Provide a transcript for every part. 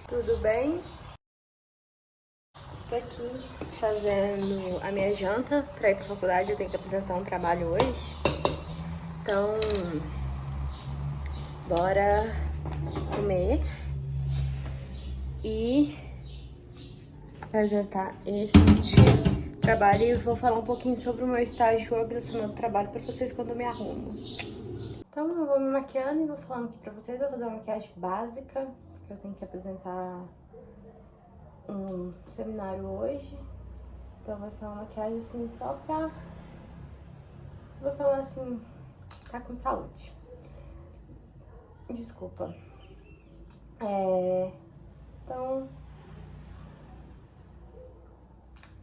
Tudo bem? Tô aqui fazendo a minha janta pra ir pra faculdade. Eu tenho que apresentar um trabalho hoje. Então, bora comer e apresentar este trabalho. E vou falar um pouquinho sobre o meu estágio, a organização do trabalho pra vocês quando eu me arrumo. Então, eu vou me maquiando e vou falando aqui pra vocês. Eu vou fazer uma maquiagem básica, porque eu tenho que apresentar um seminário hoje. Então vai ser uma maquiagem assim só pra... Vou falar assim, tá com saúde. Desculpa. Então...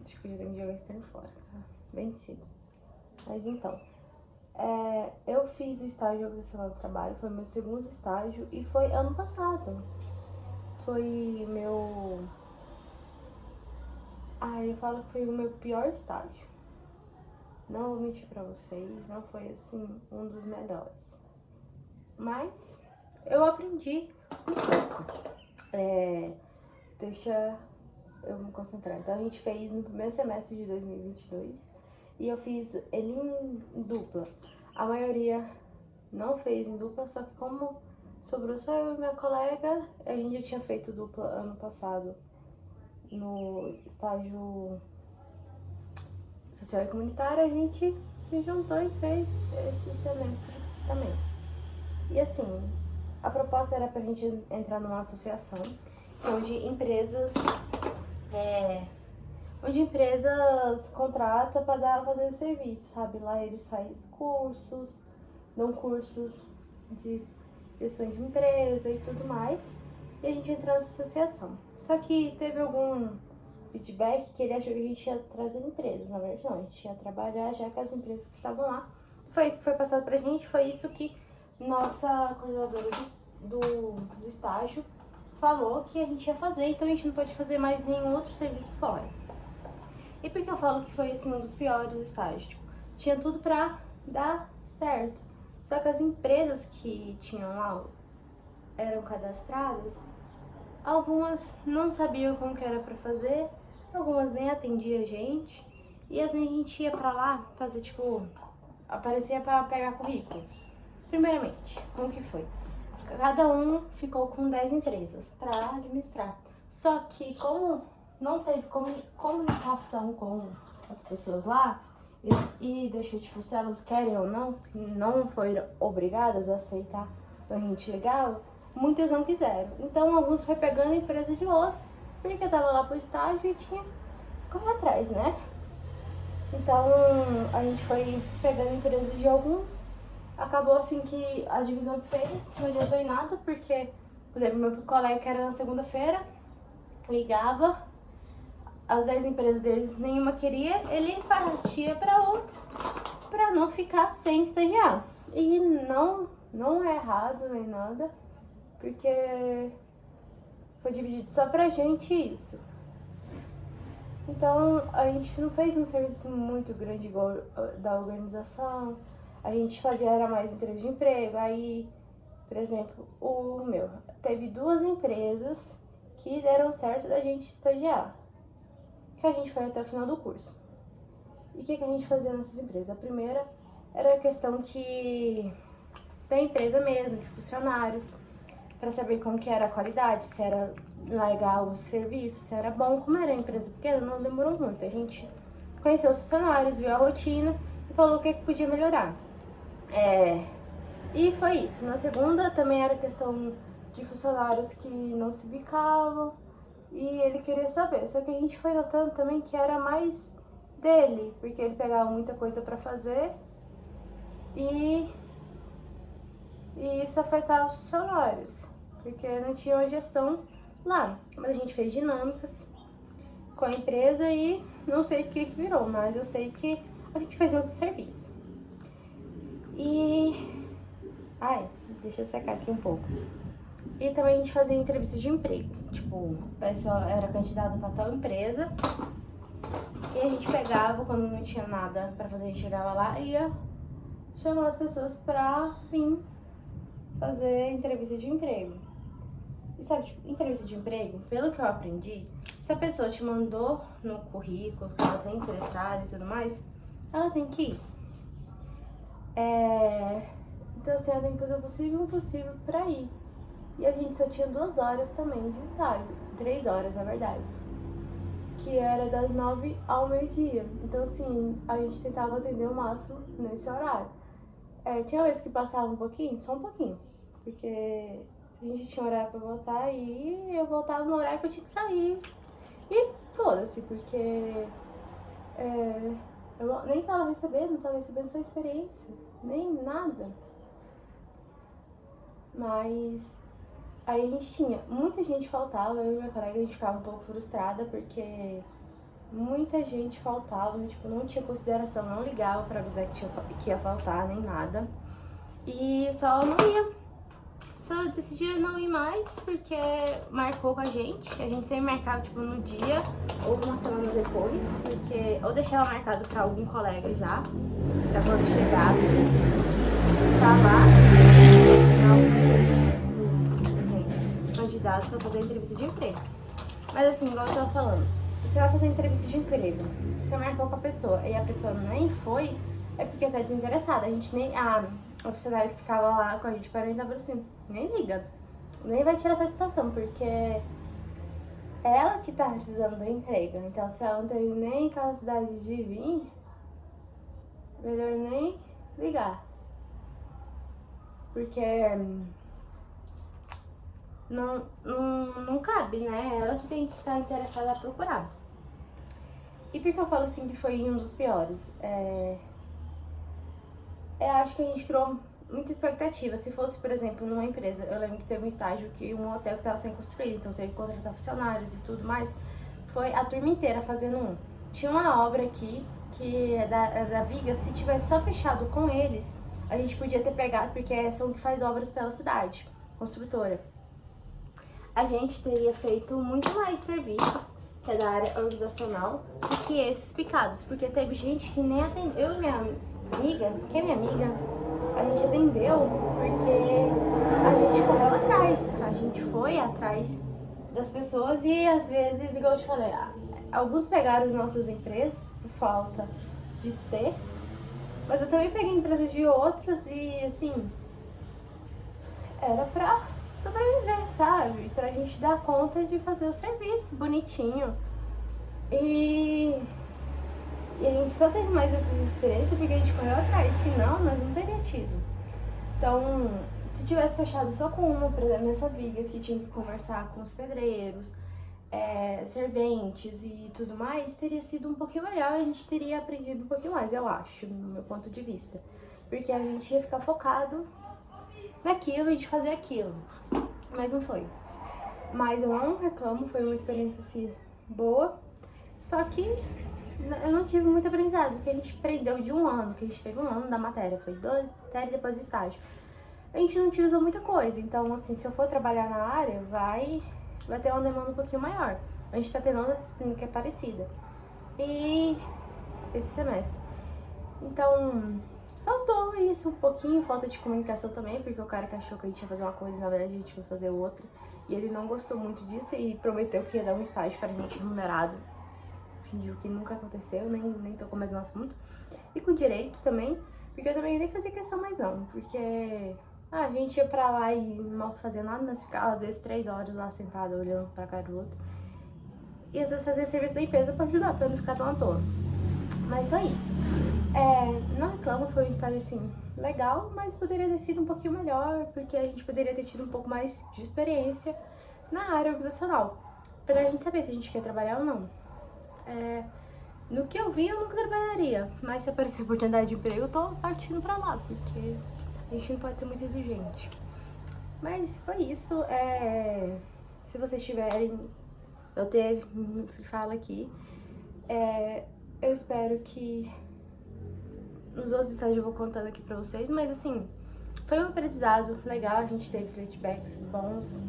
Acho que eu já tenho que jogar esse trem fora, tá? Bem cedo. Mas então... eu fiz o estágio de organização do trabalho, foi meu segundo estágio e foi ano passado. Foi meu... eu falo que foi o meu pior estágio. Não vou mentir pra vocês, não foi assim um dos melhores. Mas eu aprendi um pouco. Deixa eu me concentrar. Então a gente fez no primeiro semestre de 2022 e eu fiz ele em dupla. A maioria não fez em dupla, só que como sobrou só eu e minha colega, a gente já tinha feito dupla ano passado no estágio social e comunitário, a gente se juntou e fez esse semestre também. E assim, a proposta era pra gente entrar numa associação onde empresas contratam para fazer serviço, sabe? Lá eles fazem cursos, dão cursos de gestão de empresa e tudo mais. E a gente entrou nessa associação. Só que teve algum feedback que ele achou que a gente ia trazer empresas. Na verdade, não, a gente ia trabalhar já com as empresas que estavam lá. Foi isso que foi passado pra gente, foi isso que nossa coordenadora do estágio falou que a gente ia fazer, então a gente não pode fazer mais nenhum outro serviço fora. E por que eu falo que foi assim um dos piores estágios? Tipo, tinha tudo pra dar certo. Só que as empresas que tinham lá, eram cadastradas, algumas não sabiam como que era pra fazer, algumas nem atendiam a gente. E assim a gente ia pra lá fazer tipo, aparecia pra pegar currículo. Primeiramente, como que foi? Cada um ficou com 10 empresas para administrar. Só que como não teve comunicação com as pessoas lá e deixou, tipo, se elas querem ou não foram obrigadas a aceitar a gente legal, muitas não quiseram. Então alguns foi pegando a empresa de outros, porque tava lá pro estágio e tinha que correr atrás, né? Então a gente foi pegando a empresa de alguns. Acabou assim que a divisão que fez não adiantou em nada, porque, por exemplo, meu colega que era na segunda-feira, ligava, as 10 empresas deles, nenhuma queria, ele partia para outra, para não ficar sem estagiar. E não é errado nem nada, porque foi dividido só pra gente isso. Então, a gente não fez um serviço muito grande igual da organização. A gente fazia, era mais entrevista de emprego. Aí, por exemplo, teve 2 empresas que deram certo da gente estagiar, que a gente foi até o final do curso. E o que a gente fazia nessas empresas? A primeira era a questão da empresa mesmo, de funcionários, para saber como que era a qualidade, se era legal o serviço, se era bom. Como era a empresa pequena, não demorou muito. A gente conheceu os funcionários, viu a rotina e falou o que podia melhorar. E foi isso. Na segunda também era questão de funcionários que não se bicavam e ele queria saber. Só que a gente foi notando também que era mais dele, porque ele pegava muita coisa para fazer e isso afetava os funcionários, porque não tinha uma gestão lá. Mas a gente fez dinâmicas com a empresa e não sei o que virou, mas eu sei que a gente fez nosso serviço. Deixa eu secar aqui um pouco. E também a gente fazia entrevista de emprego. Tipo, a pessoa era candidata pra tal empresa. E a gente pegava, quando não tinha nada pra fazer, a gente chegava lá e ia chamar as pessoas pra vir fazer entrevista de emprego. E sabe, tipo, entrevista de emprego, pelo que eu aprendi, se a pessoa te mandou no currículo, que ela tá interessada e tudo mais, ela tem que ir. Então, assim, ela tem que fazer o possível e o impossível pra ir. E a gente só tinha 2 horas também de estágio, 3 horas, na verdade, que era das 9 ao meio-dia. Então, assim, a gente tentava atender o máximo nesse horário. Tinha vezes que passava um pouquinho, só um pouquinho, porque a gente tinha horário pra voltar e eu voltava no horário que eu tinha que sair. E foda-se, porque eu nem tava recebendo, não tava recebendo sua experiência, nem nada. Mas aí a gente tinha, muita gente faltava, eu e minha colega a gente ficava um pouco frustrada, porque muita gente faltava, tipo, não tinha consideração, não ligava pra avisar que ia faltar, nem nada. E só não ia. Só decidia não ir mais, porque marcou com a gente sempre marcava, tipo, no dia ou uma semana depois, porque ou deixava marcado pra algum colega já, pra quando chegasse, tava candidato pra fazer entrevista de emprego. Mas assim, igual eu tava falando, você vai fazer entrevista de emprego, você marcou com a pessoa e a pessoa nem foi, é porque tá desinteressada. A gente nem. A funcionária que ficava lá com a gente 40 por cima, nem liga, nem vai tirar satisfação, porque é ela que tá precisando do emprego. Então, se ela não teve nem capacidade de vir, melhor nem ligar. Porque não cabe, né? Ela que tem que estar interessada a procurar. E por que eu falo assim que foi um dos piores? Acho que a gente criou muita expectativa. Se fosse, por exemplo, numa empresa, eu lembro que teve um estágio que um hotel que estava sendo construído, então teve que contratar funcionários e tudo mais. Foi a turma inteira fazendo um. Tinha uma obra aqui que é da Viga, se tivesse só fechado com eles, a gente podia ter pegado, porque são que faz obras pela cidade, construtora. A gente teria feito muito mais serviços, que é da área organizacional, do que esses picados, porque teve gente que nem atendeu. Eu e minha amiga, que é minha amiga, a gente atendeu porque a gente correu atrás, a gente foi atrás das pessoas e às vezes, igual eu te falei, alguns pegaram as nossas empresas por falta de ter, mas eu também peguei empresas de outros e assim, era pra sobreviver, sabe? Pra gente dar conta de fazer o serviço bonitinho. E a gente só teve mais essas experiências porque a gente correu atrás, senão nós não teria tido. Então, se tivesse fechado só com uma, por exemplo, nessa viga que tinha que conversar com os pedreiros, serventes e tudo mais, teria sido um pouquinho melhor, a gente teria aprendido um pouquinho mais, eu acho, no meu ponto de vista. Porque a gente ia ficar focado naquilo e de fazer aquilo. Mas não foi. Mas eu não reclamo, foi uma experiência assim boa. Só que eu não tive muito aprendizado, porque a gente aprendeu de um ano, que a gente teve um ano da matéria, foi 2 matérias e depois estágio. A gente não utilizou muita coisa, então assim, se eu for trabalhar na área, vai ter uma demanda um pouquinho maior. A gente tá tendo outra disciplina que é parecida. E esse semestre. Então, faltou isso um pouquinho, falta de comunicação também, porque o cara que achou que a gente ia fazer uma coisa, na verdade a gente ia fazer outra. E ele não gostou muito disso e prometeu que ia dar um estágio pra gente remunerado. Fingiu que nunca aconteceu, nem tocou mais no assunto. E com direito também, porque eu também nem fazia questão mais não, porque a gente ia pra lá e não fazia nada, nós ficava às vezes 3 horas lá sentada olhando pra cara do outro. E às vezes fazia serviço da empresa pra ajudar, pra não ficar tão à toa. Mas só isso. Não reclamo, foi um estágio assim legal, mas poderia ter sido um pouquinho melhor, porque a gente poderia ter tido um pouco mais de experiência na área organizacional, pra gente saber se a gente quer trabalhar ou não. No que eu vi, eu nunca trabalharia, mas se aparecer oportunidade de emprego, eu tô partindo pra lá, porque a gente não pode ser muito exigente. Mas foi isso. Se vocês tiverem, fala aqui. Eu espero que nos outros estágios eu vou contando aqui pra vocês, mas assim, foi um aprendizado legal, a gente teve feedbacks bons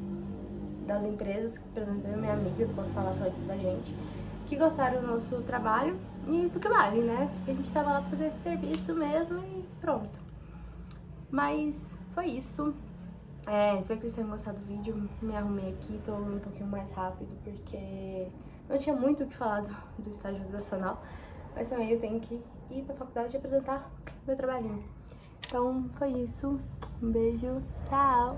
das empresas, por exemplo, eu e minha amiga, eu posso falar só da gente, que gostaram do nosso trabalho, e isso que vale, né? Porque a gente tava lá pra fazer esse serviço mesmo e pronto. Mas foi isso. Espero que vocês tenham gostado do vídeo. Me arrumei aqui, tô um pouquinho mais rápido porque não tinha muito o que falar do estágio habitacional, mas também eu tenho que ir pra faculdade e apresentar meu trabalhinho. Então foi isso, um beijo, tchau!